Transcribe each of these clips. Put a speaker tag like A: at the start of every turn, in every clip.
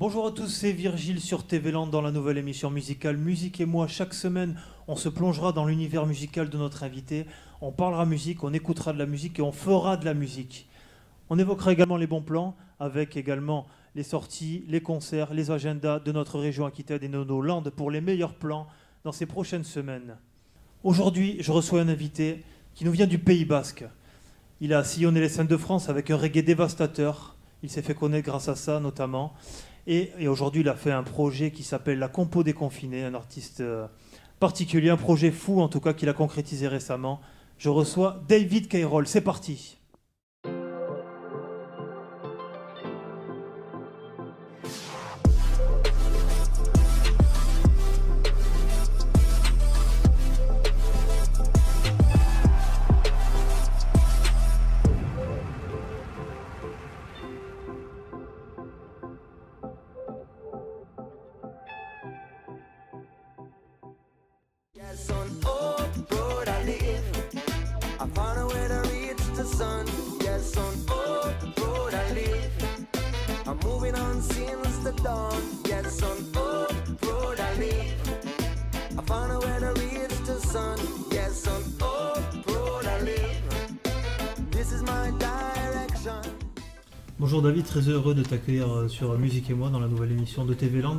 A: Bonjour à tous, c'est Virgile sur TV Land dans la nouvelle émission musicale Musique et moi. Chaque semaine, on se plongera dans l'univers musical de notre invité. On parlera musique, on écoutera de la musique et on fera de la musique. On évoquera également les bons plans, avec également les sorties, les concerts, les agendas de notre région Aquitaine et de nos Landes pour les meilleurs plans dans ces prochaines semaines. Aujourd'hui, je reçois un invité qui nous vient du Pays Basque. Il a sillonné les scènes de France avec un reggae dévastateur. Il s'est fait connaître grâce à ça notamment. Et aujourd'hui, il a fait un projet qui s'appelle La Compo Déconfinée, un artiste particulier, un projet fou en tout cas qu'il a concrétisé récemment. Je reçois David Cayrol. C'est parti. Bonjour David, très heureux de t'accueillir sur Musique et moi dans la nouvelle émission de TV Land.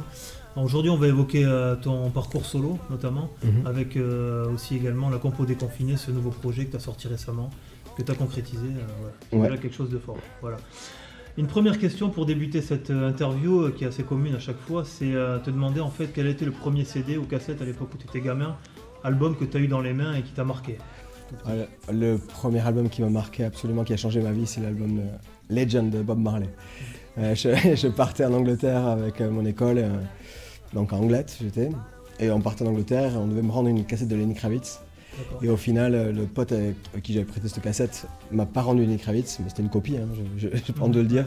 A: Aujourd'hui on va évoquer ton parcours solo notamment, avec aussi également La Compo Déconfinée, ce nouveau projet que tu as sorti récemment, que tu as concrétisé. Voilà quelque chose de fort. Voilà. Une première question pour débuter cette interview qui est assez commune à chaque fois, c'est te demander en fait quel a été le premier CD ou cassette à l'époque où tu étais gamin, album que tu as eu dans les mains et qui t'a marqué.
B: Le premier album qui m'a marqué absolument, qui a changé ma vie, c'est l'album Legend de Bob Marley. Je partais en Angleterre avec mon école, donc en Anglette j'étais, et on partait en Angleterre et on devait me rendre une cassette de Lenny Kravitz. Et au final, le pote avec qui j'avais prêté cette cassette m'a pas rendu Lenny Kravitz, mais c'était une copie, hein, je prends de le dire.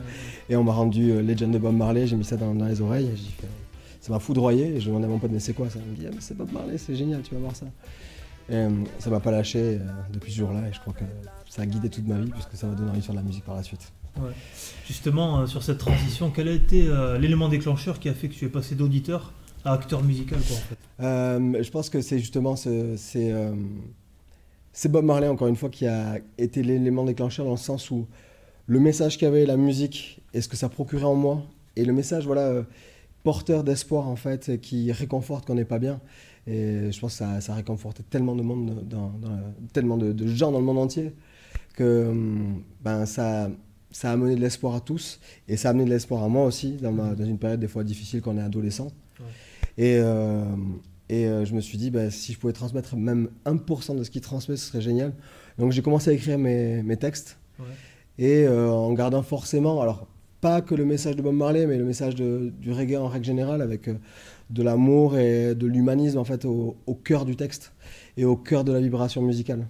B: Et on m'a rendu Legend de Bob Marley, j'ai mis ça dans les oreilles, et ça m'a foudroyé, et je demandais à mon pote mais c'est quoi ça? Il me dit ah, mais c'est Bob Marley, c'est génial, tu vas voir ça. Et ça m'a pas lâché depuis ce jour-là, et je crois que ça a guidé toute ma vie, puisque ça m'a donné envie de faire de la musique par la suite.
A: Ouais. Justement, sur cette transition, quel a été l'élément déclencheur qui a fait que tu es passé d'auditeur à acteur musical quoi, en fait?
B: Je pense que c'est justement c'est Bob Marley, encore une fois, qui a été l'élément déclencheur dans le sens où le message qu'il y avait, la musique, et ce que ça procurait en moi, et le message voilà, porteur d'espoir, en fait, qui réconforte quand on n'est pas bien. Et je pense que ça réconfortait tellement de monde, tellement de gens dans le monde entier, que ça a amené de l'espoir à tous, et ça a amené de l'espoir à moi aussi, dans une période des fois difficile quand on est adolescent. Ouais. Et je me suis dit, si je pouvais transmettre même 1% de ce qu'il transmet, ce serait génial. Donc j'ai commencé à écrire mes textes, ouais. Et en gardant forcément, alors pas que le message de Bob Marley, mais le message du reggae en règle générale, avec de l'amour et de l'humanisme en fait au cœur du texte et au cœur de la vibration musicale.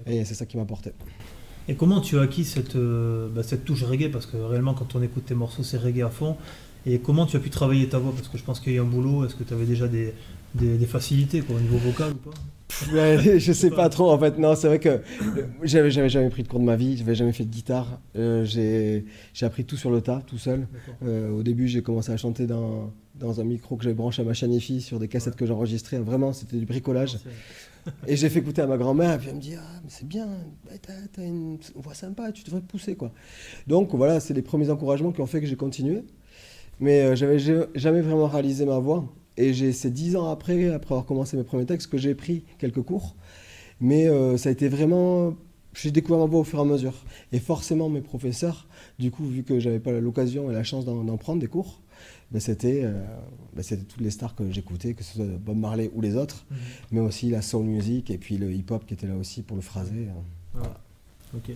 B: Et c'est ça qui m'a porté.
A: Et comment tu as acquis cette touche reggae? Parce que réellement, quand on écoute tes morceaux, c'est reggae à fond. Et comment tu as pu travailler ta voix? Parce que je pense qu'il y a un boulot. Est-ce que tu avais déjà des facilités quoi, au niveau vocal ou pas?
B: Je sais pas trop en fait. Non, c'est vrai que j'avais jamais pris de cours de ma vie. J'avais jamais fait de guitare. J'ai appris tout sur le tas, tout seul. Au début, j'ai commencé à chanter dans un micro que j'avais branché à ma chaîne hi-fi sur des cassettes que j'enregistrais. Vraiment, c'était du bricolage. Et j'ai fait écouter à ma grand-mère, et puis elle me dit ah mais c'est bien, t'as une voix sympa, tu devrais te pousser quoi. Donc voilà, c'est les premiers encouragements qui ont fait que j'ai continué. Mais j'avais jamais vraiment réalisé ma voix. Et c'est 10 ans après avoir commencé mes premiers textes, que j'ai pris quelques cours. Mais ça a été vraiment... J'ai découvert ma voix au fur et à mesure. Et forcément, mes professeurs, du coup, vu que j'avais pas l'occasion et la chance d'en prendre des cours, c'était toutes les stars que j'écoutais, que ce soit Bob Marley ou les autres, mais aussi la soul music et puis le hip-hop qui était là aussi pour le phrasé. Voilà.
A: Ok.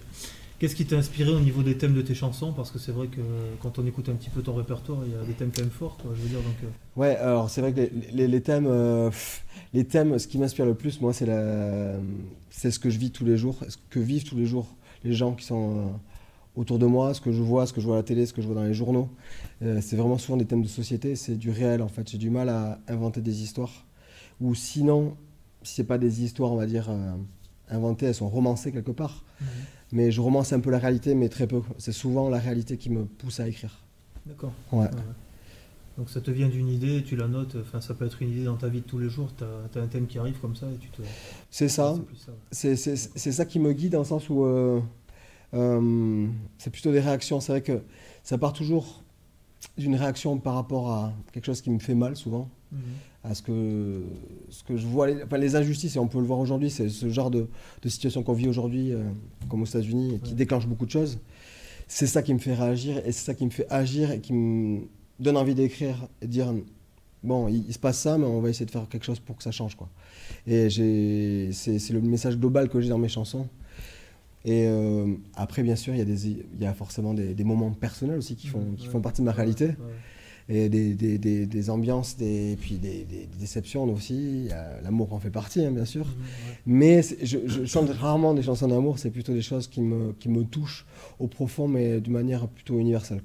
A: Qu'est-ce qui t'a inspiré au niveau des thèmes de tes chansons? Parce que c'est vrai que quand on écoute un petit peu ton répertoire, il y a des thèmes quand même forts, quoi, je veux dire. Donc,
B: Ouais, alors c'est vrai que les thèmes, ce qui m'inspire le plus, moi, c'est ce que je vis tous les jours, ce que vivent tous les jours les gens qui sont autour de moi, ce que je vois à la télé, ce que je vois dans les journaux. C'est vraiment souvent des thèmes de société, c'est du réel en fait. J'ai du mal à inventer des histoires. Ou sinon, si c'est pas des histoires, on va dire, inventées, elles sont romancées quelque part. Mais je romance un peu la réalité, mais très peu. C'est souvent la réalité qui me pousse à écrire.
A: D'accord.
B: Ouais.
A: Donc ça te vient d'une idée, tu la notes, enfin ça peut être une idée dans ta vie de tous les jours, tu as un thème qui arrive comme ça et tu te...
B: C'est ça.
A: C'est plus ça, ouais.
B: C'est ça qui me guide dans le sens où c'est plutôt des réactions. C'est vrai que ça part toujours d'une réaction par rapport à quelque chose qui me fait mal souvent,
A: Mhm.
B: à ce que je vois, enfin, les injustices, et on peut le voir aujourd'hui, c'est ce genre de situation qu'on vit aujourd'hui, comme aux États-Unis, qui
A: Ouais.
B: déclenche beaucoup de choses. C'est ça qui me fait réagir et c'est ça qui me fait agir et qui me donne envie d'écrire et de dire bon, il se passe ça, mais on va essayer de faire quelque chose pour que ça change, quoi. Et c'est le message global que j'ai dans mes chansons. Et après, bien sûr, il y a forcément des moments personnels aussi qui font partie de ma réalité.
A: Ouais.
B: Et des ambiances, puis des déceptions aussi. L'amour en fait partie, hein, bien sûr.
A: Ouais.
B: Mais je chante rarement des chansons d'amour, c'est plutôt des choses qui me touchent au profond, mais d'une manière plutôt universelle.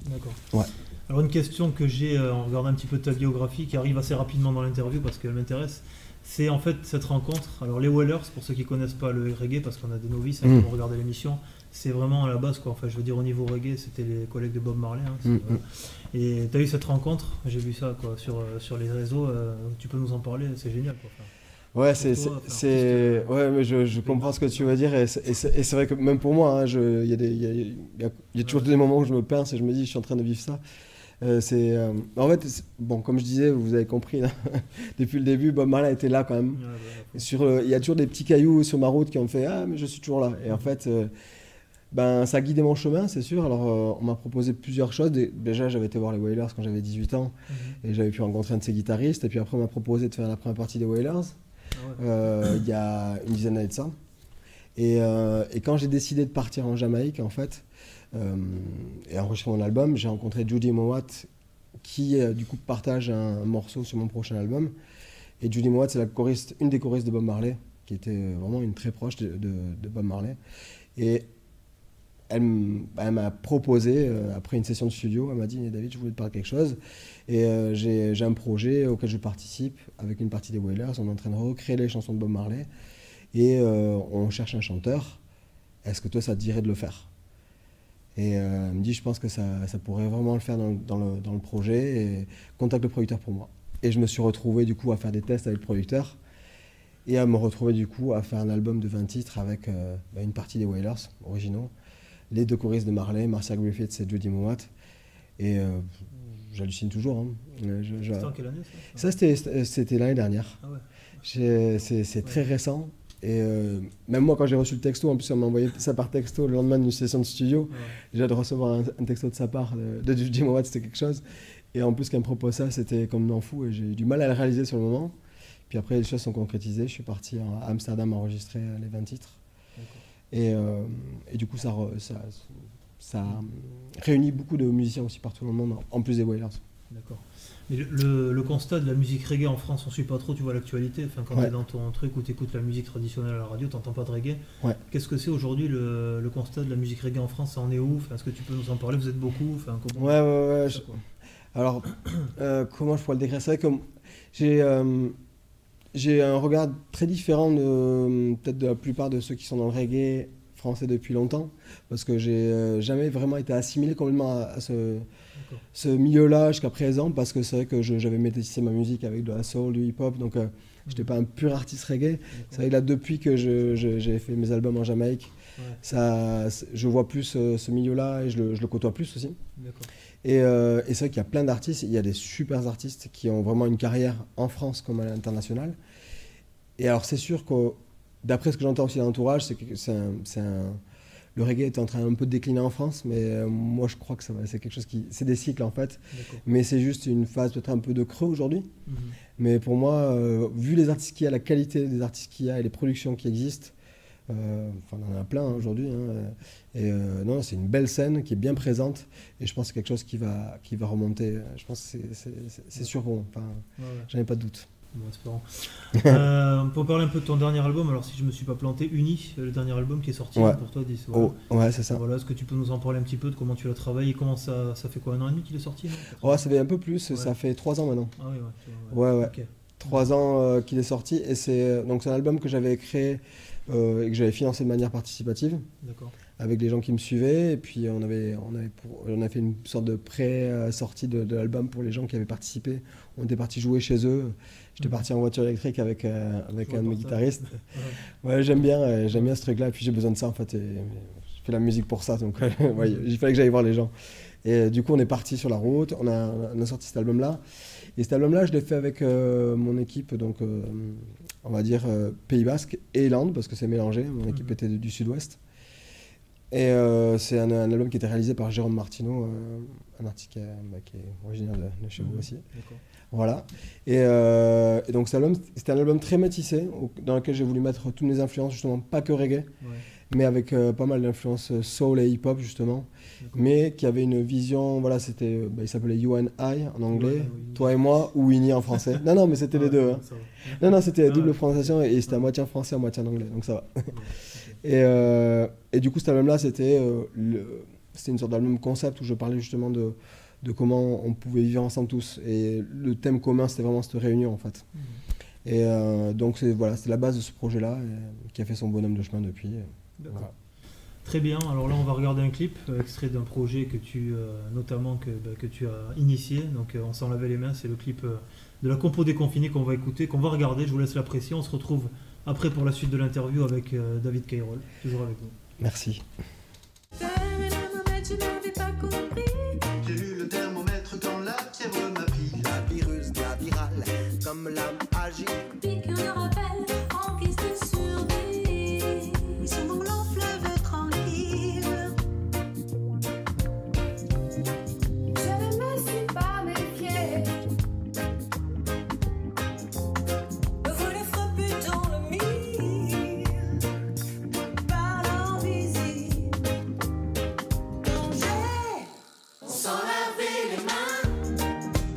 A: D'accord.
B: Ouais.
A: Alors une question que j'ai en regardant un petit peu ta biographie, qui arrive assez rapidement dans l'interview parce qu'elle m'intéresse, c'est en fait cette rencontre. Alors les Wailers, pour ceux qui connaissent pas le reggae, parce qu'on a des novices qui vont regarder l'émission, c'est vraiment à la base, quoi. Enfin, je veux dire, au niveau reggae, c'était les collègues de Bob Marley. Hein, et tu as eu cette rencontre, j'ai vu ça quoi, sur les réseaux, tu peux nous en parler, c'est génial, quoi. Enfin,
B: Ouais,
A: toi,
B: mais je comprends ce que tu veux dire et c'est vrai que même pour moi, hein, il y a toujours des moments où je me pince et je me dis je suis en train de vivre ça. En fait, bon, comme je disais, vous avez compris là, depuis le début, Bob Marley était là quand même. Il y a toujours des petits cailloux sur ma route qui ont fait ah mais je suis toujours là. Et en fait, ben ça a guidé mon chemin, c'est sûr. Alors on m'a proposé plusieurs choses. Déjà j'avais été voir les Wailers quand j'avais 18 ans et j'avais pu rencontrer un de ses guitaristes. Et puis après on m'a proposé de faire la première partie des Wailers. Il y a une dizaine d'années de ça. Et quand j'ai décidé de partir en Jamaïque, en fait, et enregistrer mon album, j'ai rencontré Judy Mowat qui, du coup, partage un morceau sur mon prochain album. Et Judy Mowat, c'est une des choristes de Bob Marley, qui était vraiment une très proche de Bob Marley. Et elle m'a proposé, après une session de studio, elle m'a dit David, je voulais te parler de quelque chose. Et j'ai un projet auquel je participe avec une partie des Wailers. On est en train de recréer les chansons de Bob Marley. Et on cherche un chanteur. Est-ce que toi, ça te dirait de le faire? Et elle me dit je pense que ça pourrait vraiment le faire dans le projet. Et contacte le producteur pour moi. Et je me suis retrouvé du coup à faire des tests avec le producteur. Et à me retrouver du coup à faire un album de 20 titres avec une partie des Wailers originaux. Les deux choristes de Marley, Marcia Griffiths et Judy Mowat. Et j'hallucine toujours. Hein.
A: C'était en quelle année
B: ça? C'était l'année dernière.
A: Ah ouais.
B: C'est très récent. Et même moi, quand j'ai reçu le texto, en plus, on m'a envoyé ça par texto le lendemain d'une session de studio. Déjà de recevoir un texto de sa part, de Judy Mowat, c'était quelque chose. Et en plus, qu'elle me propose ça, c'était comme un fou. Et j'ai eu du mal à le réaliser sur le moment. Puis après, les choses sont concrétisées. Je suis parti à Amsterdam enregistrer les 20 titres. Et du coup, ça réunit beaucoup de musiciens aussi partout dans le monde, en plus des Wailers.
A: D'accord. Mais le constat de la musique reggae en France, on ne suit pas trop, tu vois l'actualité. Enfin, quand tu es dans ton truc où tu écoutes la musique traditionnelle à la radio, tu n'entends pas de reggae.
B: Ouais.
A: Qu'est-ce que c'est aujourd'hui le constat de la musique reggae en France? Ça en est où? Enfin, est-ce que tu peux nous en parler? Vous êtes beaucoup? Enfin, comment...
B: Ouais. Alors, comment je pourrais le décrire? C'est vrai que j'ai un regard très différent peut-être de la plupart de ceux qui sont dans le reggae français depuis longtemps, parce que j'ai jamais vraiment été assimilé complètement à ce milieu-là jusqu'à présent, parce que c'est vrai que j'avais métissé ma musique avec de la soul, du hip-hop, donc je n'étais pas un pur artiste reggae. C'est vrai que là, depuis que j'ai fait mes albums en Jamaïque, je vois plus ce milieu-là et je le côtoie plus aussi. Et c'est vrai qu'il y a plein d'artistes, il y a des super artistes qui ont vraiment une carrière en France comme à l'international. Et alors c'est sûr que, d'après ce que j'entends aussi dans l'entourage, c'est que le reggae est en train un peu de décliner en France, mais moi je crois que c'est quelque chose c'est des cycles en fait. Mais c'est juste une phase peut-être un peu de creux aujourd'hui. Mais pour moi, vu les artistes qu'il y a, la qualité des artistes qu'il y a et les productions qui existent, on en a plein aujourd'hui. Non, c'est une belle scène qui est bien présente et je pense que c'est quelque chose qui va remonter. Je pense que c'est sûr. J'en ai pas de doute.
A: Bon, on peut parler un peu de ton dernier album, alors si je me suis pas planté, Uni, le dernier album qui est sorti pour toi.
B: Ouais, c'est ça.
A: Voilà, est-ce que tu peux nous en parler un petit peu de comment tu l'as travaillé, comment ça fait quoi, 1 an et demi qu'il est sorti?
B: Ça fait un peu plus, ça fait 3 ans maintenant.
A: Ah oui,
B: ouais.
A: Okay.
B: 3 ans qu'il est sorti et c'est un album que j'avais créé et que j'avais financé de manière participative.
A: D'accord.
B: avec les gens qui me suivaient. Et puis on a fait une sorte de pré-sortie de l'album pour les gens qui avaient participé. On était partis jouer chez eux. J'étais parti en voiture électrique avec un de mes guitaristes. Ouais, j'aime bien ce truc-là. Et puis j'ai besoin de ça en fait. Et je fais la musique pour ça, donc ouais, il fallait que j'aille voir les gens. Et du coup, on est parti sur la route. On a sorti cet album-là. Et cet album-là, je l'ai fait avec mon équipe, donc on va dire Pays Basque et Landes, parce que c'est mélangé. Mon équipe était du Sud-Ouest. Et c'est un album qui était réalisé par Jérôme Martineau, un artiste qui est originaire de chez vous aussi. Voilà. Et donc c'était un album très métissé, dans lequel j'ai voulu mettre toutes mes influences, justement, pas que reggae, mais avec pas mal d'influences soul et hip-hop, justement. Mais qui avait une vision, voilà, il s'appelait You and I en anglais, toi et moi, ou Winnie en français. Non, mais c'était les deux. Hein. Non, c'était la double prononciation et c'était à moitié en français, à moitié en anglais, donc ça va. Et du coup, cet album-là, c'était une sorte d'album concept où je parlais justement de comment on pouvait vivre ensemble tous. Et le thème commun, c'était vraiment cette réunion, en fait. Et donc, c'est la base de ce projet-là qui a fait son bonhomme de chemin depuis. Voilà.
A: Très bien, alors là on va regarder un clip extrait d'un projet que tu as initié, donc on s'en lavait les mains, c'est le clip de la compo déconfinée qu'on va écouter, qu'on va regarder, je vous laisse l'apprécier, on se retrouve après pour la suite de l'interview avec David Cayrol, toujours avec nous.
B: Merci.
C: J'ai lu le thermomètre dans la fièvre m'a pris. La virus, la virale, comme l'âme agit.
D: Pique le rappel, enquisté sur vie. Sur mon long fleuve tranquille. Je ne me suis pas méfiée. Vous les frappez dans le mille. Par l'invisible. On s'en lavait les mains.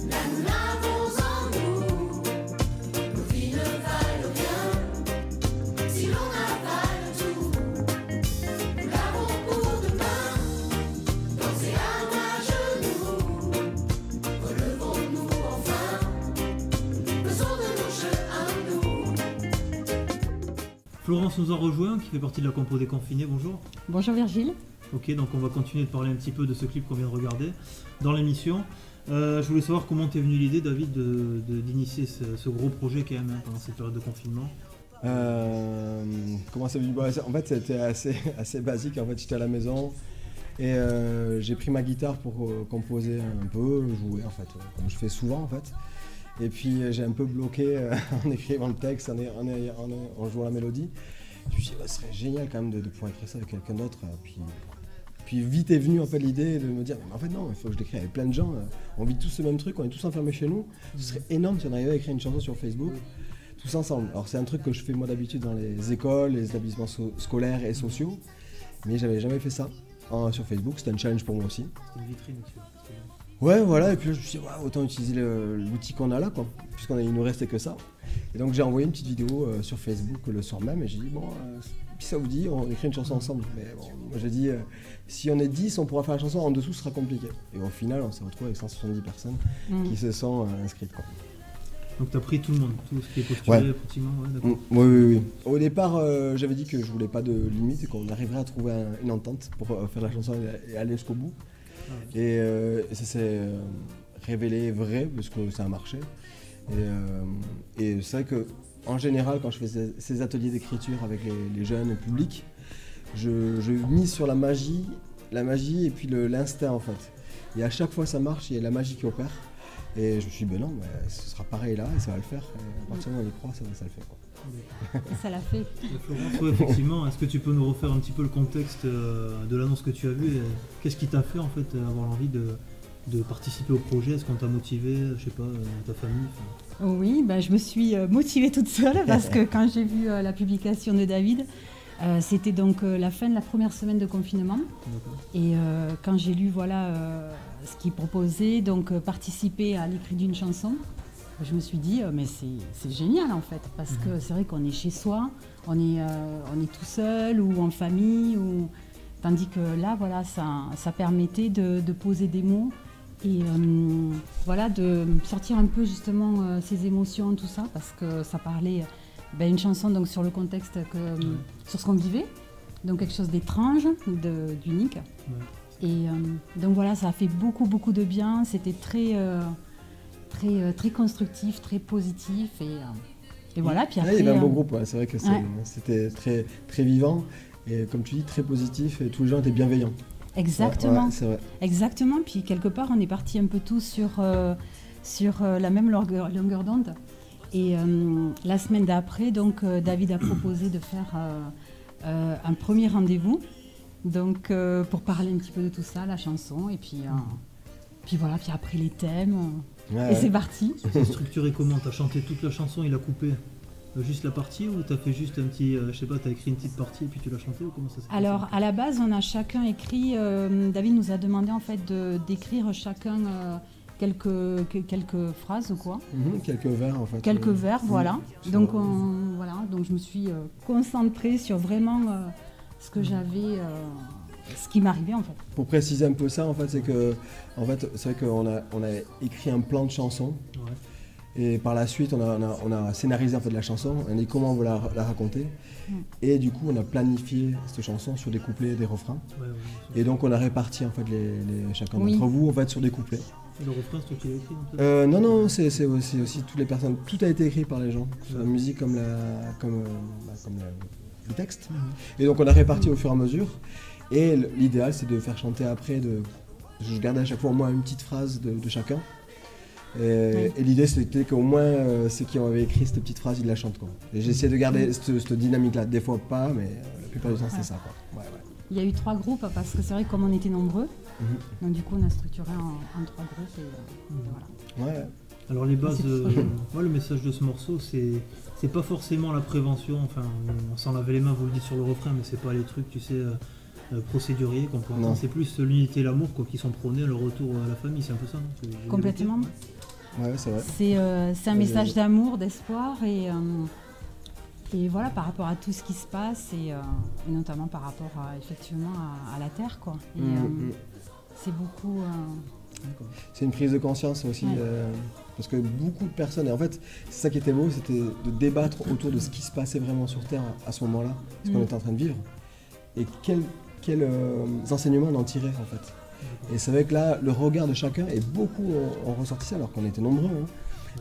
D: Là nous l'avons en nous. Nos vies ne valent rien si l'on avale tout. Nous l'avons pour demain. Dansez à genoux. Relevons-nous enfin. Faisons de nos jeux à nous.
A: Florence nous a rejoint, qui fait partie de la compo déconfinée, bonjour.
E: Bonjour Virgile.
A: Ok, donc on va continuer de parler un petit peu de ce clip qu'on vient de regarder dans l'émission. Je voulais savoir comment t'es venue l'idée, David, d'initier ce gros projet quand même pendant cette période de confinement.
B: Comment ça venu ? En fait, c'était assez basique. En fait, j'étais à la maison et j'ai pris ma guitare pour composer un peu, jouer en fait, comme je fais souvent en fait. Et puis j'ai un peu bloqué en écrivant le texte, en jouant la mélodie. Je me suis dit, ce serait génial quand même de pouvoir écrire ça avec quelqu'un d'autre. Puis vite est venue en fait l'idée de me dire, mais en fait non, il faut que je l'écrive avec plein de gens. On vit tous le même truc, on est tous enfermés chez nous. Ce serait énorme si on arrivait à écrire une chanson sur Facebook, tous ensemble. Alors c'est un truc que je fais moi d'habitude dans les écoles, les établissements scolaires et sociaux, mais j'avais jamais fait ça sur Facebook. C'était un challenge pour moi aussi.
A: C'est une vitrine, tu vois.
B: Ouais, voilà, et puis là, je me suis dit, autant utiliser l'outil qu'on a là, quoi, puisqu'il nous restait que ça. Et donc j'ai envoyé une petite vidéo sur Facebook le soir même, et j'ai dit, puis ça vous dit, on écrit une chanson ensemble. Mais bon, moi j'ai dit, si on est 10, on pourra faire la chanson, en dessous ce sera compliqué. Et au final, on s'est retrouvé avec 170 personnes qui se sont inscrites, quoi.
A: Donc tu as pris tout le monde, tout ce qui est postulé, pratiquement, ouais, d'accord.
B: Oui. Au départ, j'avais dit que je voulais pas de limite et qu'on arriverait à trouver une entente pour faire la chanson et aller jusqu'au bout. Et ça s'est révélé vrai parce que ça a marché. Et c'est vrai qu'en général, quand je fais ces ateliers d'écriture avec les jeunes et le public, je mise sur la magie et puis l'instinct en fait. Et à chaque fois ça marche, il y a la magie qui opère. Et je me suis dit, ce sera pareil là et ça va le faire. Et à partir du moment où on y croit, ça le fait, quoi.
E: Ça l'a fait.
A: Florence, effectivement, est-ce que tu peux nous refaire un petit peu le contexte de l'annonce que tu as vue? Qu'est-ce qui t'a fait en fait avoir l'envie de participer au projet? Est-ce qu'on t'a motivé, je sais pas, ta famille?
E: Oui, je me suis motivée toute seule parce que quand j'ai vu la publication de David, c'était donc la fin de la première semaine de confinement. Et quand j'ai lu ce qu'il proposait, donc participer à l'écrit d'une chanson, je me suis dit, mais c'est génial en fait, parce que c'est vrai qu'on est chez soi, on est tout seul ou en famille, tandis que là, ça permettait de poser des mots et de sortir un peu justement ses émotions, tout ça, parce que ça parlait une chanson donc sur le contexte, sur ce qu'on vivait, donc quelque chose d'étrange, d'unique. Et donc voilà, ça a fait beaucoup de bien. C'était très constructif, très positif. Et voilà. Puis après,
B: il y avait un beau groupe, c'est vrai que c'était très vivant. Et comme tu dis, très positif. Et tous les gens étaient bienveillants.
E: Exactement.
B: C'est vrai.
E: Exactement. Puis quelque part, on est partis un peu tous sur la même longueur d'onde. Et la semaine d'après, donc David a proposé de faire un premier rendez-vous, donc pour parler un petit peu de tout ça, la chanson, et puis voilà, puis après les thèmes, et c'est parti.
A: C'est structuré comment? T'as chanté toute la chanson, il a coupé juste la partie, ou t'as fait juste un petit, je sais pas, t'as écrit une petite partie et puis tu l'as chantée, ou comment ça s'est passé?
E: Alors à la base, on a chacun écrit, David nous a demandé en fait d'écrire chacun quelques phrases ou quoi.
B: Quelques vers en fait.
E: Quelques vers, voilà. Donc donc je me suis concentrée sur vraiment ce que j'avais, ce qui m'arrivait en fait.
B: Pour préciser un peu ça, en fait, c'est vrai qu'on a écrit un plan de chanson.
A: Ouais.
B: Et par la suite, on a scénarisé en fait la chanson, on a dit comment on veut la raconter. Et du coup, on a planifié cette chanson sur des couplets et des refrains. Et donc, on a réparti en fait chacun d'entre vous en fait sur des couplets.
A: Et le refrain, c'est toi qui l'as écrit
B: Non, c'est aussi toutes les personnes. Tout a été écrit par les gens, sur la musique comme le texte. Et donc, on a réparti au fur et à mesure. Et l'idéal, c'est de faire chanter après. Je gardais à chaque fois au moins une petite phrase de chacun. Et l'idée, c'était qu'au moins ceux qui avaient écrit cette petite phrase, ils la chantent, quoi. Et j'ai essayé de garder cette dynamique-là. Des fois pas, mais la plupart du temps, c'est ça, quoi.
E: Il y a eu 3 groupes parce que c'est vrai que comme on était nombreux, donc du coup on a structuré en 3 groupes et voilà.
B: Ouais.
A: Alors les bases, le message de ce morceau, c'est pas forcément la prévention, enfin on s'en lavait les mains, vous le dites sur le refrain, mais c'est pas les trucs, tu sais, procéduriers qu'on peut entendre. C'est plus l'unité et l'amour qui sont prônés, le retour à la famille, c'est un peu ça, non?
E: Complètement.
B: Ouais, c'est vrai.
E: C'est un message d'amour, d'espoir et voilà, par rapport à tout ce qui se passe et notamment par rapport effectivement à la Terre, quoi. Et, c'est beaucoup...
B: C'est une prise de conscience aussi, parce que beaucoup de personnes, et en fait, c'est ça qui était beau, c'était de débattre autour de ce qui se passait vraiment sur Terre à ce moment-là, ce qu'on était en train de vivre, et quels enseignements on en tirait, en fait. Et c'est vrai que là, le regard de chacun, et beaucoup ont ressorti ça, alors qu'on était nombreux,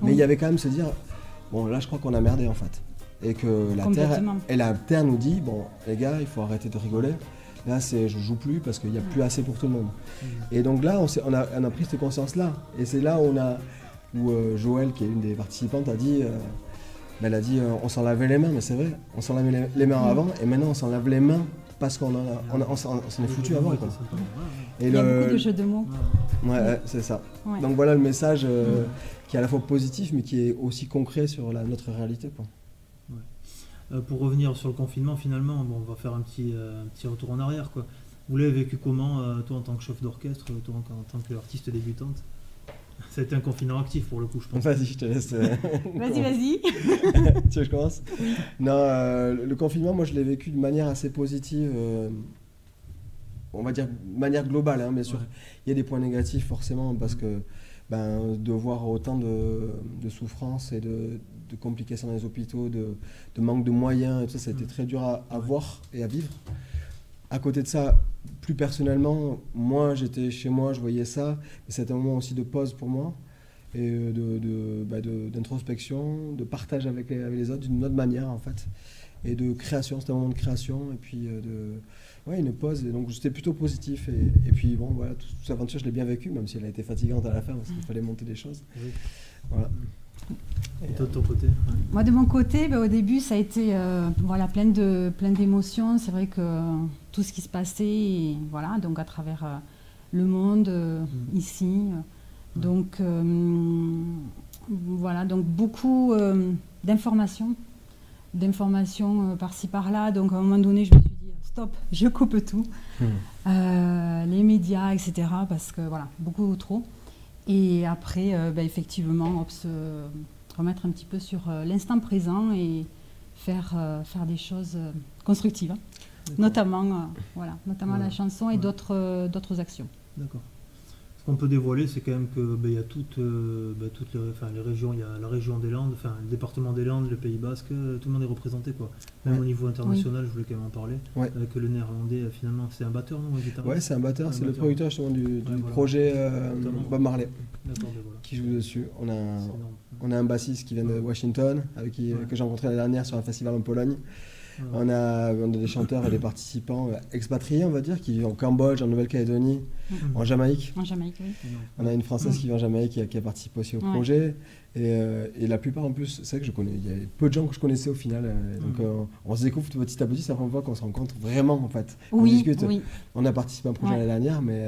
B: mais il y avait quand même se dire, bon, là, je crois qu'on a merdé, en fait. Et que la Terre nous dit, bon, les gars, il faut arrêter de rigoler. Là, je joue plus parce qu'il n'y a plus assez pour tout le monde. Et donc là, on a pris cette conscience-là. Et c'est là où Joël, qui est une des participantes, a dit, elle a dit on s'en lavait les mains, mais c'est vrai, on s'en lavait les mains avant, et maintenant on s'en lave les mains parce qu'on s'en est foutu avant, quoi. Et
E: il y a beaucoup de jeux de mots.
B: Ouais, c'est ça. Ouais. Donc voilà le message qui est à la fois positif, mais qui est aussi concret sur notre réalité, quoi.
A: Pour revenir sur le confinement, finalement, on va faire un petit retour en arrière, quoi. Vous l'avez vécu comment, toi en tant que chef d'orchestre, toi en tant qu'artiste débutante? Ça a été un confinement actif pour le coup, je pense.
B: Vas-y, je te laisse.
E: Vas-y.
B: Tu veux que je commence? Non, le confinement, moi je l'ai vécu de manière assez positive, on va dire de manière globale, bien sûr. Il y a des points négatifs forcément, parce que de voir autant de souffrances et de complications dans les hôpitaux, de manque de moyens, et tout ça, ça a été très dur à voir et à vivre. À côté de ça, plus personnellement, moi j'étais chez moi, je voyais ça, mais c'était un moment aussi de pause pour moi, et d'introspection, de partage avec les autres d'une autre manière en fait, et de création, c'était un moment de création, et puis une pause, et donc j'étais plutôt positif, et puis bon voilà, toute cette aventure je l'ai bien vécue, même si elle a été fatigante à la fin, parce qu'il fallait monter des choses. Voilà.
A: Et toi de ton côté?
E: Moi de mon côté, au début ça a été plein d'émotions. C'est vrai que tout ce qui se passait, et, voilà, donc à travers le monde, ici, donc voilà, donc beaucoup d'informations par-ci par-là. Donc à un moment donné je me suis dit stop, je coupe tout, les médias, etc. parce que voilà, beaucoup trop. Et après, effectivement, se remettre un petit peu sur l'instant présent et faire des choses constructives, notamment la chanson et d'autres actions.
A: D'accord. Ce qu'on peut dévoiler, c'est quand même que il y a toutes les régions, il y a la région des Landes, enfin le département des Landes, le Pays Basque, tout le monde est représenté quoi. Même au niveau international, je voulais quand même en parler.
B: Ouais.
A: Avec le néerlandais, finalement, c'est un batteur, non, un guitariste.
B: Ouais, c'est un batteur,
A: Un
B: c'est le
A: batteur.
B: producteur justement du
A: voilà.
B: projet
A: Notamment.
B: Bob Marley
A: D'accord, voilà.
B: qui joue dessus.
A: C'est énorme.
B: On a un bassiste qui vient de Washington, avec qui,
A: Ouais.
B: que j'ai rencontré l'année dernière sur un festival en Pologne.
A: Ouais.
B: On a des chanteurs et des participants expatriés, on va dire, qui vivent en Cambodge, en Nouvelle-Calédonie, en Jamaïque.
E: En Jamaïque, oui.
A: Énorme.
B: On a une Française qui vit en Jamaïque qui a participé aussi au
E: Ouais.
B: projet. Et la plupart en plus, c'est vrai que je connais, il y a peu de gens que je connaissais au final. Donc on se découvre petit à petit, c'est la première fois qu'on se rencontre vraiment en fait. On
E: Oui,
B: discute.
E: oui.
B: On a participé à un projet
E: Ouais.
B: l'année dernière, mais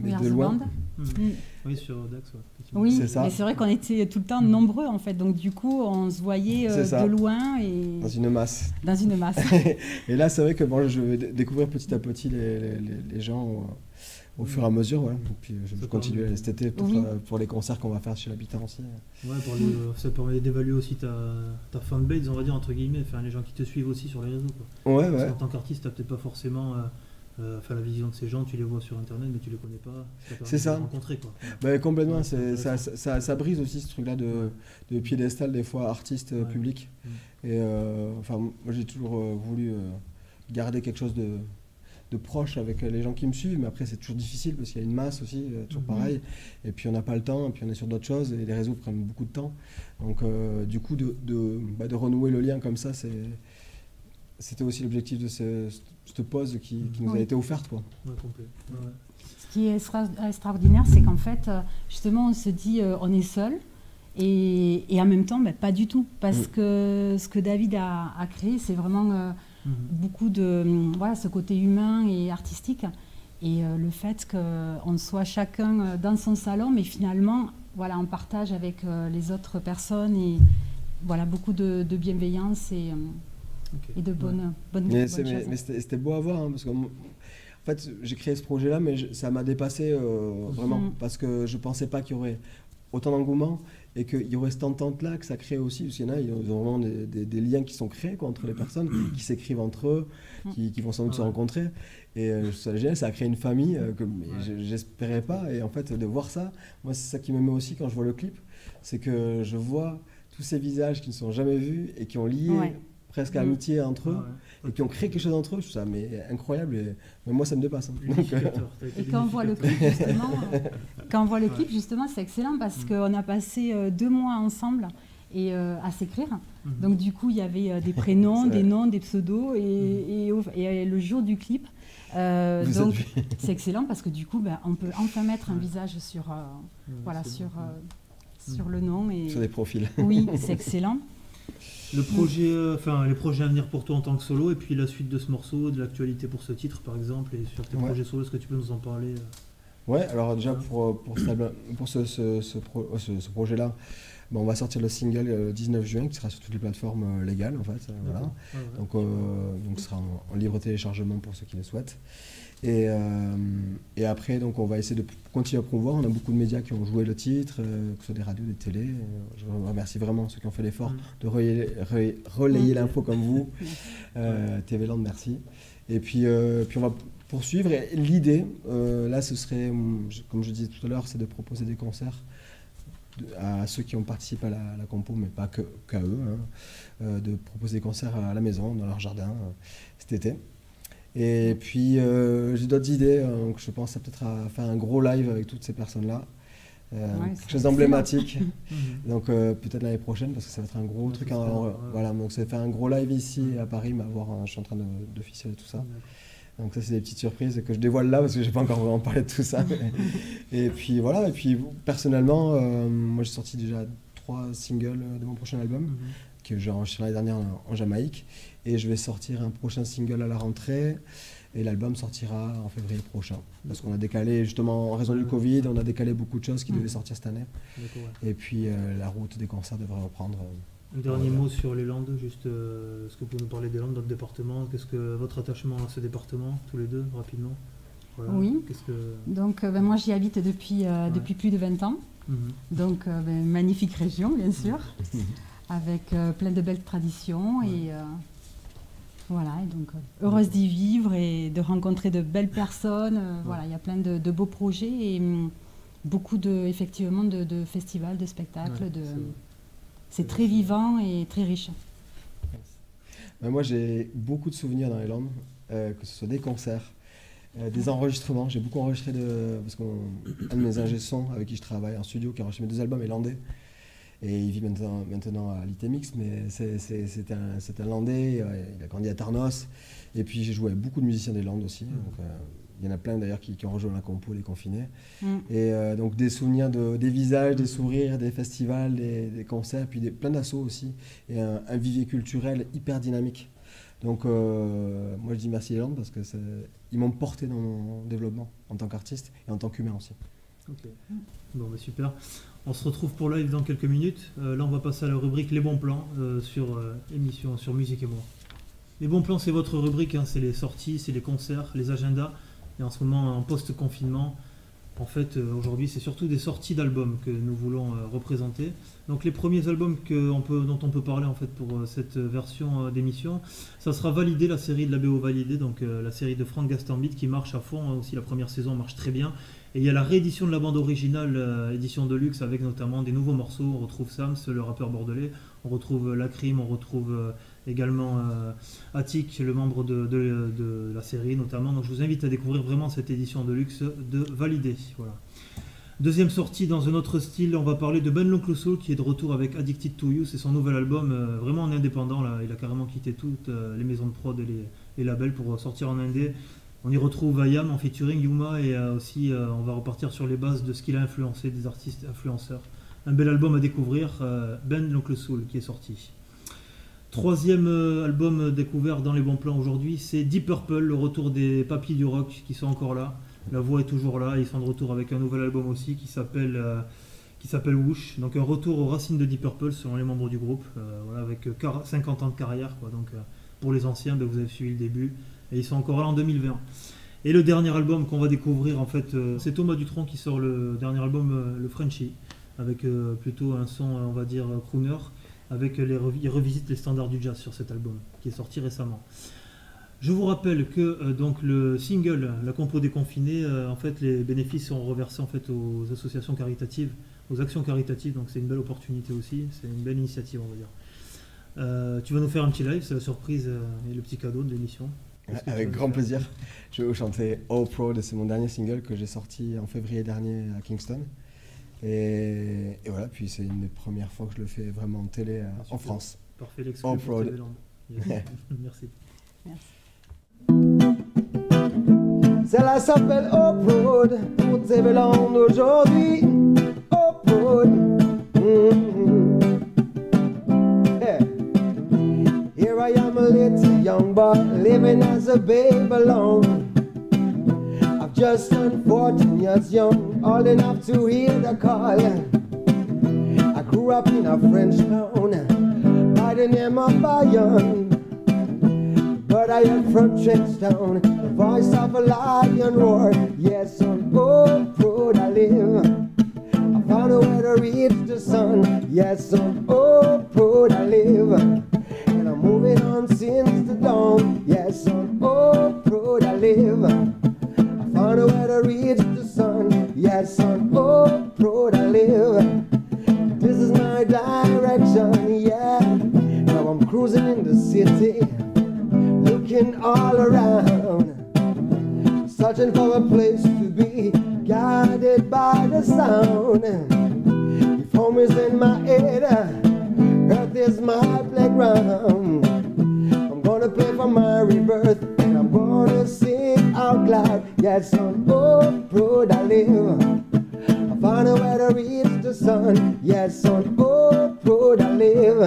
E: We Are
B: de
E: the
B: loin.
E: Band.
A: Mhm.
E: Mm.
A: Oui, sur Dax, ouais, effectivement.
E: Oui,
B: C'est ça.
E: mais c'est vrai qu'on était tout le temps nombreux en fait, donc du coup on se voyait
B: C'est ça.
E: de loin et
B: Dans une masse.
E: dans une masse.
B: Et là, c'est vrai que bon, je vais découvrir petit à petit les gens au fur et à mesure. Ouais. Et puis je
A: Ça
B: continue
A: permet-
B: cet été
E: Oui.
B: pour les concerts qu'on va faire chez l'habitant aussi.
A: Ouais, ça permet d'évaluer aussi ta fanbase, on va dire, entre guillemets, enfin, les gens qui te suivent aussi sur les réseaux. Quoi.
B: Ouais,
A: Parce
B: ouais.
A: qu'en tant qu'artiste, tu n'as peut-être pas forcément la vision de ces gens, tu les vois sur internet, mais tu les connais pas. Permet
B: C'est ça.
A: de les rencontrer, quoi.
B: Bah, complètement,
A: Ouais,
B: c'est,
A: c'est
B: ça brise aussi ce truc-là de piédestal, des fois artiste
A: Ouais.
B: public.
A: Mm.
B: Et enfin, moi j'ai toujours voulu garder quelque chose de proche avec les gens qui me suivent, mais après c'est toujours difficile parce qu'il y a une masse aussi, toujours
A: Mhm.
B: pareil. Et puis on n'a pas le temps, et puis on est sur d'autres choses, et les réseaux prennent beaucoup de temps. Donc du coup, de renouer le lien comme ça, c'était aussi l'objectif de cette pause qui nous a
E: Oui.
B: été offerte, quoi.
A: Ouais, complet. Ouais, ouais.
E: Ce qui est extraordinaire, c'est qu'en fait, justement, on se dit on est seul. Et en même temps, pas du tout. Parce que ce que David a créé, c'est vraiment
A: Mhm.
E: beaucoup de voilà, ce côté humain et artistique. Et le fait qu'on soit chacun dans son salon, mais finalement, voilà, on partage avec les autres personnes. Et voilà, beaucoup de bienveillance
A: Ok.
E: et de bonnes
B: Mais
E: choses.
B: c'était beau à voir, hein, parce que en fait, j'ai créé ce projet-là, mais ça m'a dépassé vraiment,
E: Mhm.
B: parce que je pensais pas qu'il y aurait autant d'engouement et qu'il y aurait cette entente-là que ça crée aussi, parce qu'il y en a, ils ont vraiment des liens qui sont créés quoi, entre les personnes, qui s'écrivent entre eux, qui vont sans doute se
A: Ouais.
B: rencontrer. Et ça, génial, ça a créé une famille que
A: Ouais.
B: j'espérais pas. Et en fait, de voir ça, moi, c'est ça qui me met aussi quand je vois le clip, c'est que je vois tous ces visages qui ne sont jamais vus et qui ont lié
E: Ouais.
B: presque
E: Mhm.
B: amitié entre eux.
A: Ouais, ouais.
B: Et qui ont créé quelque chose entre eux, je trouve ça mais incroyable. Mais moi, ça me dépasse. Hein. Donc,
A: L'unificateur, t'as été
E: Et quand on voit le clip, justement, c'est excellent parce qu'on a passé 2 mois ensemble et à s'écrire.
A: Mhm.
E: Donc du coup, il y avait des prénoms,
B: C'est
E: des
B: vrai.
E: noms, des pseudos et le jour du clip.
B: vous
E: Donc
B: êtes vu.
E: c'est excellent parce que du coup, on peut enfin mettre un
A: Ouais.
E: visage sur,
A: Ouais,
E: voilà,
A: c'est
E: sur,
A: bon.
E: sur le nom. Et
B: Sur des profils.
E: oui, c'est excellent.
A: Le projet, les projets à venir pour toi en tant que solo, et puis la suite de ce morceau, de l'actualité pour ce titre par exemple, et sur tes
B: Ouais.
A: projets solo, est-ce que tu peux nous en parler
B: Ouais, alors déjà pour ce projet-là, on va sortir le single le 19 juin qui sera sur toutes les plateformes légales en fait. Voilà.
A: D'accord. Ouais, ouais.
B: Donc ce sera en libre téléchargement pour ceux qui le souhaitent. Et après, donc, on va essayer de continuer à promouvoir. On a beaucoup de médias qui ont joué le titre, que ce soit des radios, des télés. Je remercie vraiment ceux qui ont fait l'effort de relayer l'info comme vous. TV Land, merci. Et puis on va poursuivre. Et l'idée, là, ce serait, comme je disais tout à l'heure, c'est de proposer des concerts à ceux qui ont participé à la compo, mais pas qu'à eux, hein, de proposer des concerts à la maison, dans leur jardin, cet été. Et puis j'ai d'autres idées, donc je pense peut-être à faire un gros live avec toutes ces personnes-là, quelque chose d'emblématique. Donc peut-être l'année prochaine, parce que ça va être un gros
A: Ouais,
B: truc.
A: j'espère, ouais.
B: Voilà, donc c'est faire un gros live ici à Paris, mais je suis en train d'officialiser tout ça. Donc ça c'est des petites surprises que je dévoile là parce que j'ai pas encore vraiment parlé de tout ça. Et puis voilà, et puis personnellement, moi j'ai sorti déjà 3 singles de mon prochain album que j'ai enregistré l'année dernière en Jamaïque, et je vais sortir un prochain single à la rentrée, et l'album sortira en février prochain. Parce qu'on a décalé, justement en raison du Covid, on a décalé beaucoup de choses qui devaient sortir cette année.
A: D'accord, ouais.
B: Et puis la route des concerts devrait reprendre.
A: Un dernier mot sur les Landes, juste, est-ce que vous pouvez nous parler des Landes, notre département? Qu'est-ce que votre attachement à ce département, tous les deux, rapidement? Voilà.
E: Oui.
A: Qu'est-ce que...
E: Donc moi j'y habite depuis plus de 20 ans. Donc magnifique région bien sûr, avec plein de belles traditions et voilà, et donc heureuse d'y vivre et de rencontrer de belles personnes. Voilà, il y a plein de beaux projets beaucoup effectivement de festivals, de spectacles.
A: Ouais,
E: c'est très vivant et très riche.
B: Moi, j'ai beaucoup de souvenirs dans les Landes, que ce soit des concerts, des enregistrements. J'ai beaucoup enregistré parce qu'un de mes ingé son avec qui je travaille en studio, qui a enregistré mes 2 albums, est landais. Et il vit maintenant à l'ITMX, mais c'est un Landais, il a grandi à Tarnos. Et puis j'ai joué avec beaucoup de musiciens des Landes aussi. Donc, il y en a plein d'ailleurs qui ont rejoint la compo, les confinés. Et donc des souvenirs des visages, des sourires, des festivals, des concerts, puis plein d'assauts aussi. Et un vivier culturel hyper dynamique. Donc moi je dis merci les Landes parce qu'ils m'ont porté dans mon développement en tant qu'artiste et en tant qu'humain aussi.
A: Ok, bon bah super. On se retrouve pour live dans quelques minutes. Là on va passer à la rubrique Les bons plans sur émission sur Musique et moi. Les bons plans c'est votre rubrique, hein, c'est les sorties, c'est les concerts, les agendas. Et en ce moment en post-confinement, en fait aujourd'hui c'est surtout des sorties d'albums que nous voulons représenter. Donc les premiers albums dont on peut parler en fait pour cette version d'émission, ça sera Validé, la série de la BO Validé, donc la série de Franck Gastambide qui marche à fond, hein, aussi la première saison marche très bien. Et il y a la réédition de la bande originale, édition de luxe, avec notamment des nouveaux morceaux. On retrouve Sams, le rappeur bordelais, on retrouve Lacrim, on retrouve également Attic, le membre de la série notamment. Donc je vous invite à découvrir vraiment cette édition de luxe de Validé. Voilà. Deuxième sortie dans un autre style, on va parler de Ben l'Oncle Soul qui est de retour avec Addicted to You. C'est son nouvel album, vraiment en indépendant. Là. Il a carrément quitté toutes les maisons de prod et les labels pour sortir en indé. On y retrouve Ayam en featuring, Yuma, et aussi on va repartir sur les bases de ce qu'il a influencé, des artistes influenceurs. Un bel album à découvrir, Ben l'Oncle Soul qui est sorti. Troisième album découvert dans les bons plans aujourd'hui, c'est Deep Purple, le retour des papis du rock qui sont encore là. La voix est toujours là, ils sont de retour avec un nouvel album aussi qui s'appelle Whoosh. Donc un retour aux racines de Deep Purple selon les membres du groupe, voilà, avec 50 ans de carrière, quoi. Donc pour les anciens, vous avez suivi le début. Et ils sont encore là en 2020. Et le dernier album qu'on va découvrir, en fait, c'est Thomas Dutronc qui sort le dernier album, le Frenchie, avec plutôt un son, on va dire, crooner, avec il revisite les standards du jazz sur cet album, qui est sorti récemment. Je vous rappelle que donc le single, la compo des confinés, en fait, les bénéfices sont reversés en fait aux associations caritatives, aux actions caritatives, donc c'est une belle opportunité aussi, c'est une belle initiative, on va dire. Tu vas nous faire un petit live, c'est la surprise et le petit cadeau de l'émission.
B: Avec grand plaisir. Je vais vous chanter All Proud, c'est mon dernier single que j'ai sorti en février dernier à Kingston. Et voilà, puis c'est une des premières fois que je le fais vraiment en télé en France.
A: Parfait, l'exclu pour TV Land. Yes. Merci.
B: Celle-là s'appelle All Proud pour TV Land aujourd'hui. All Proud. Here I am, a little young boy, living as a babe alone. I've just turned 14 years young, old enough to hear the call. I grew up in a French town by the name of Bayonne. But I am from Trenchtown, the voice of a lion roar. Yes, on Old Road I live. I found a way to reach the sun. Yes, on Old Road I live. Moving on since the dawn. Yes, on Old Road I live. I found a way to reach the sun. Yes, on Old Road I live. This is my direction, yeah. Now I'm cruising in the city, looking all around, searching for a place to be, guided by the sound. If home is in my head, earth is my playground. I'm gonna play for my rebirth, and I'm gonna sing out loud. Yes, on Old Road I live. I found a way to reach the sun. Yes, on Old Road I live.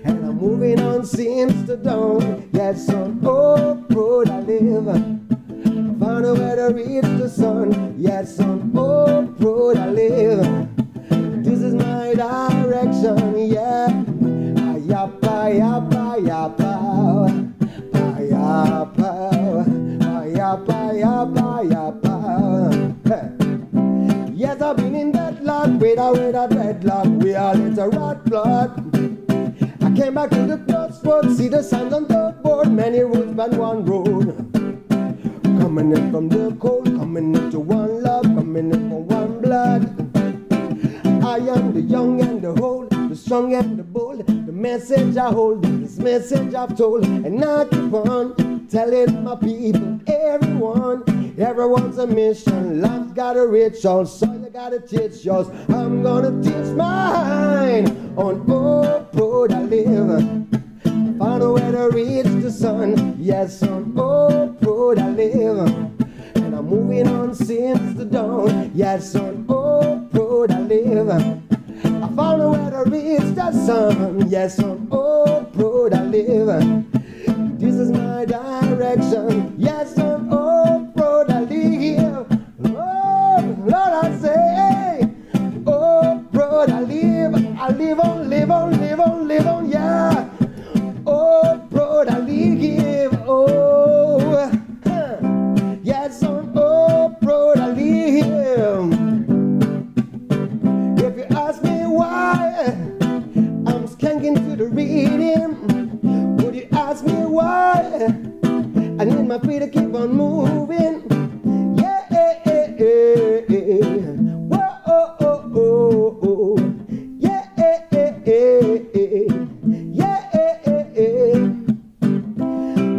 B: And I'm moving on since the dawn. Yes, on Old Road I live. I found a way to reach the sun. Yes, on Old Road I live. This is my direction, yeah. Ayapa, yapa, yapa. Ayapa, ayapa, yapa, yapa. Hey. Yes, I've been in deadlock, with a dreadlock. We all hit a rot block. I came back to the crossroads, see the signs on the board. Many roads, but one road. Coming in from the cold, coming into one love. coming in for one blood. I am the young and the old, the strong and the bold. The message I hold, this message I've told, and I keep on telling my people, everyone's a mission. Life's got a ritual, so you gotta teach yours. I'm gonna teach mine on Old Road I live. Find a way to reach the sun. Yes, on Old Road I live. And I'm moving on since the dawn. Yes, on Old Road I live. I found a way to reach the sun. Yes, on Old Road I live. This is my direction. Yes, on Old Road I live. Oh, Lord, I say, Old Road I live. I live on, live on, live on, live on, yeah. Old Road I live. Oh, yes, on Old Road I live. If you ask me why I'm skanking to the rhythm, would you ask me why I need my feet to keep on moving? Yeah, whoa, oh, oh, oh, oh. Yeah,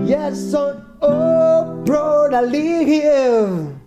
B: yes, on Old Road I live.